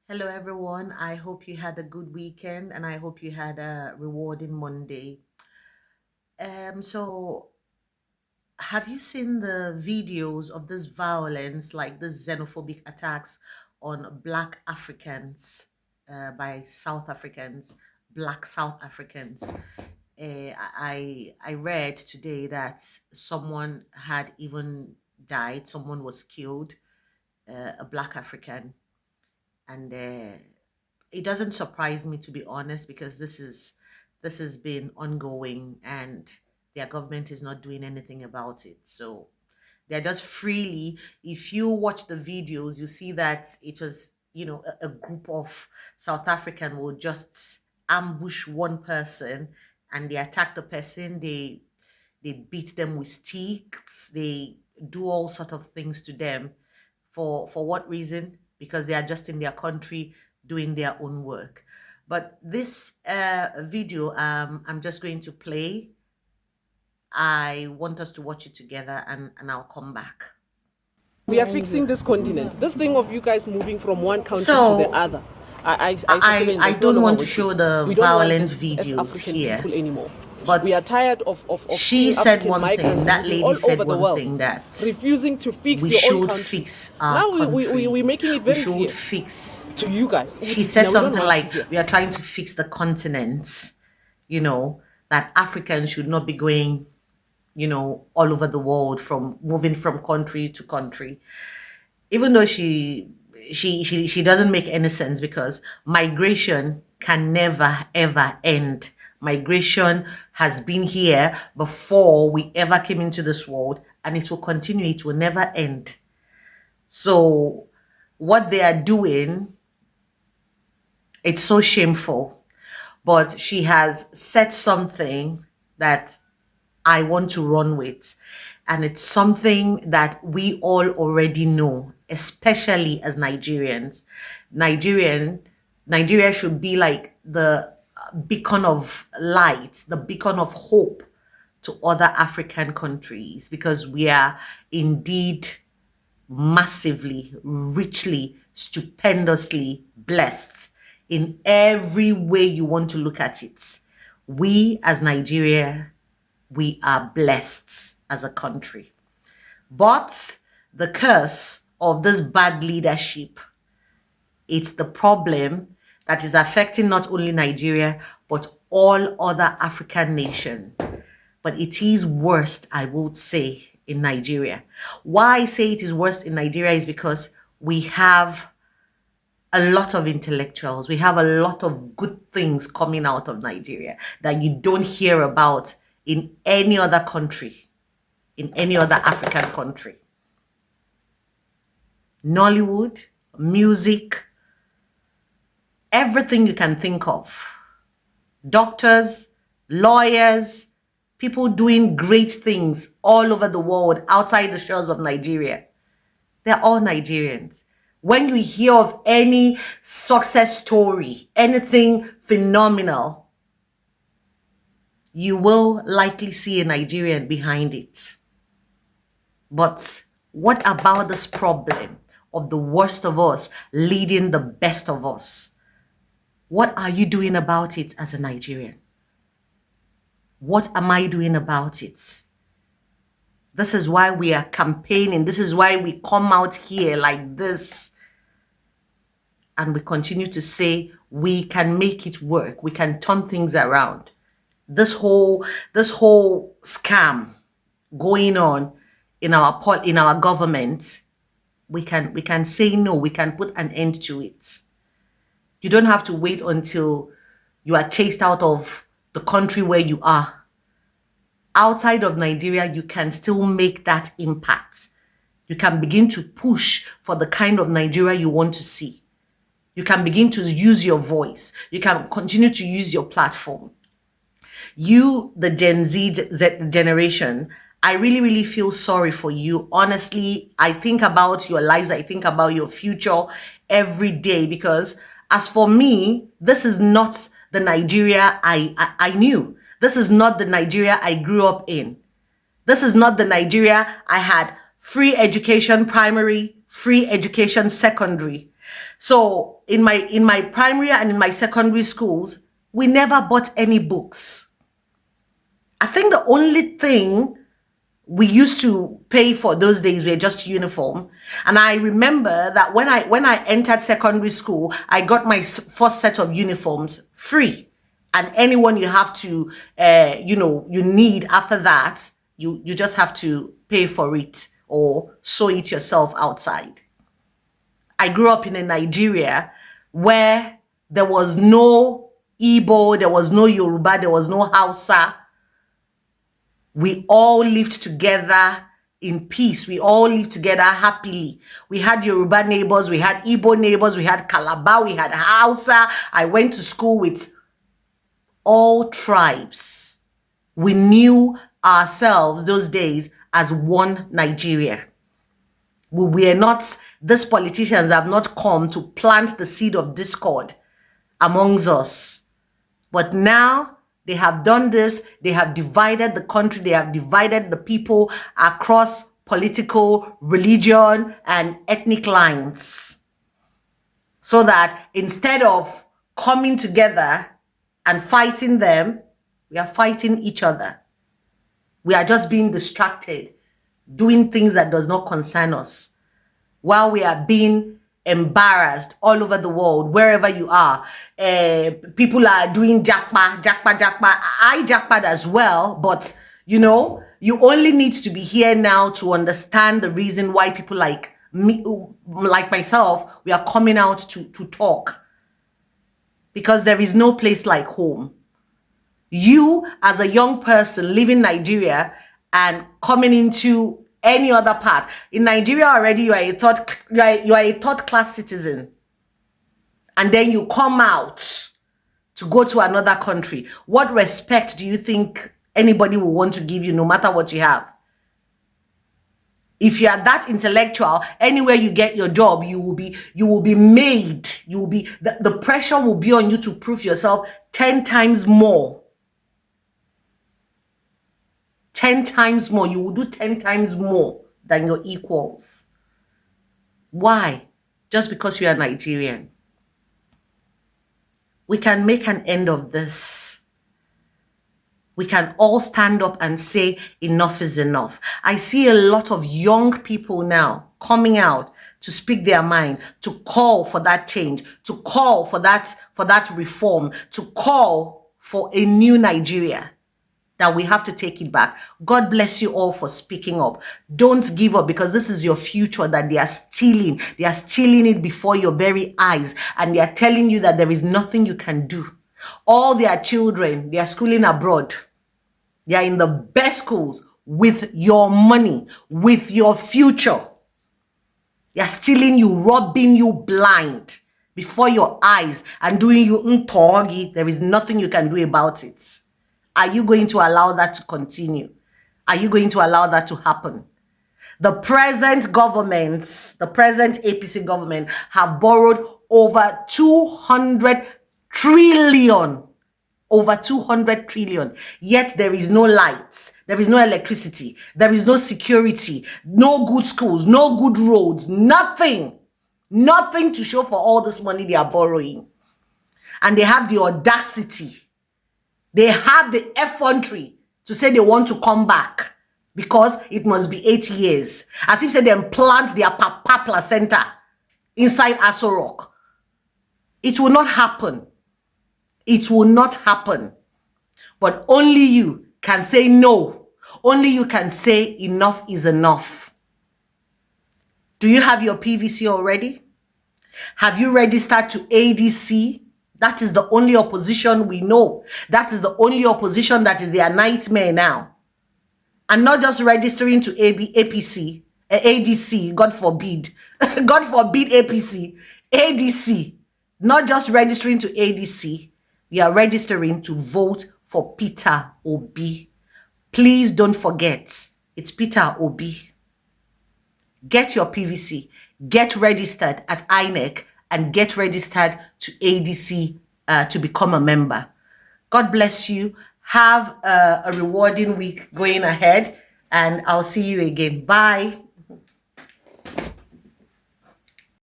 Hello, everyone. I hope you had a good weekend and I hope you had a rewarding Monday. So have you seen the videos of this violence, like this xenophobic attacks on Black Africans by South Africans, Black South Africans? I read today that someone had even died, someone was killed, a Black African, and it doesn't surprise me, to be honest, because this has been ongoing and their government is not doing anything about it. So they're just freely, if you watch the videos, you see that it was, a group of South African will just ambush one person and they attack the person. They beat them with sticks. They do all sort of things to them. For what reason? Because they are just in their country doing their own work. But this video, I'm just going to play. I want us to watch it together, and I'll come back. We are fixing this continent. This thing of you guys moving from one country to the So other. I It's no don't longer want to working. show the We don't want violence this as videos African here, people anymore. We are but tired of she seeing said African one thing. migrants That moving lady all said over the one world, thing, that refusing to fix we your own should country. fix our Now we're countries. making it We very should clear fix. to you guys. She No, said we don't something want you like, here. we are trying to fix the continent, you know, that Africans should not be going, all over the world, from moving from country to country. Even though she doesn't make any sense, because migration can never ever end. Migration has been here before we ever came into this world, and it will continue. It will never end. So what they are doing, it's so shameful. But she has said something that I want to run with. And it's something that we all already know, especially as Nigerians. Nigerian, Nigeria should be like the beacon of light, the beacon of hope to other African countries, because we are indeed massively, richly, stupendously blessed in every way you want to look at it. We as Nigeria, we are blessed as a country. But the curse of this bad leadership, it's the problem that is affecting not only Nigeria, but all other African nations. But it is worst, I would say, in Nigeria. Why I say it is worst in Nigeria is because we have a lot of intellectuals. We have a lot of good things coming out of Nigeria that you don't hear about in any other country, in any other African country. Nollywood, music, everything you can think of. Doctors, lawyers, people doing great things all over the world outside the shores of Nigeria. They're all Nigerians. When you hear of any success story, anything phenomenal, you will likely see a Nigerian behind it. But what about this problem of the worst of us leading the best of us? What are you doing about it as a Nigerian? What am I doing about it? This is why we are campaigning. This is why we come out here like this. And we continue to say we can make it work. We can turn things around. This whole scam going on in our government, we can say no. We can put an end to it. You don't have to wait until you are chased out of the country where you are. Outside of Nigeria, you can still make that impact. You can begin to push for the kind of Nigeria you want to see. You can begin to use your voice. You can continue to use your platform. You, the Z generation, I really, really feel sorry for you. Honestly, I think about your lives. I think about your future every day, because as for me, this is not the Nigeria I knew. This is not the Nigeria I grew up in. This is not the Nigeria I had free education primary, free education secondary. So in my primary and in my secondary schools, we never bought any books. I think the only thing we used to pay for those days were just uniform. And I remember that when I entered secondary school, I got my first set of uniforms free. And anyone you have to, you need after that, you just have to pay for it or sew it yourself outside. I grew up in a Nigeria where there was no Igbo, there was no Yoruba, there was no Hausa. We all lived together in peace. We all lived together happily. We had Yoruba neighbors, we had Igbo neighbors, we had Calabar, we had Hausa. I went to school with all tribes. We knew ourselves those days as one Nigeria. We are not, these politicians have not come to plant the seed of discord amongst us. But now they have done this. They have divided the country. They have divided the people across political, religion, and ethnic lines. So that instead of coming together and fighting them, we are fighting each other. We are just being distracted, doing things that does not concern us, while we are being embarrassed all over the world, wherever you are. People are doing jackpot. I jackpot as well, but you only need to be here now to understand the reason why people like me, like myself, we are coming out to talk. Because there is no place like home. You, as a young person living in Nigeria and coming into any other part. In Nigeria already, you are a third class citizen. And then you come out to go to another country. What respect do you think anybody will want to give you, no matter what you have? If you are that intellectual, anywhere you get your job, you will be made. The pressure will be on you to prove yourself 10 times more. 10 times more. You will do 10 times more than your equals. Why? Just because you are Nigerian. We can make an end of this. We can all stand up and say enough is enough. I see a lot of young people now coming out to speak their mind, to call for that change, to call for that reform, to call for a new Nigeria. That we have to take it back. God bless you all for speaking up. Don't give up, because this is your future that they are stealing. They are stealing it before your very eyes. And they are telling you that there is nothing you can do. All their children, they are schooling abroad. They are in the best schools with your money, with your future. They are stealing you, robbing you blind before your eyes and doing you ntogi. There is nothing you can do about it. Are you going to allow that to continue? Are you going to allow that to happen? The present governments, the present APC government have borrowed over 200 trillion. Over 200 trillion. Yet there is no lights. There is no electricity. There is no security. No good schools. No good roads. Nothing. Nothing to show for all this money they are borrowing. And they have the audacity. They have the effrontery to say they want to come back because it must be 8 years. As if say they implant their papa placenta inside Aso Rock. It will not happen. It will not happen. But only you can say no. Only you can say enough is enough. Do you have your PVC already? Have you registered to ADC? That is the only opposition we know. That is the only opposition that is their nightmare now. And not just registering to APC, ADC, God forbid. God forbid APC, ADC. Not just registering to ADC. We are registering to vote for Peter Obi. Please don't forget, it's Peter Obi. Get your PVC. Get registered at INEC and get registered to ADC to become a member. God bless you. Have a rewarding week going ahead, and I'll see you again. Bye.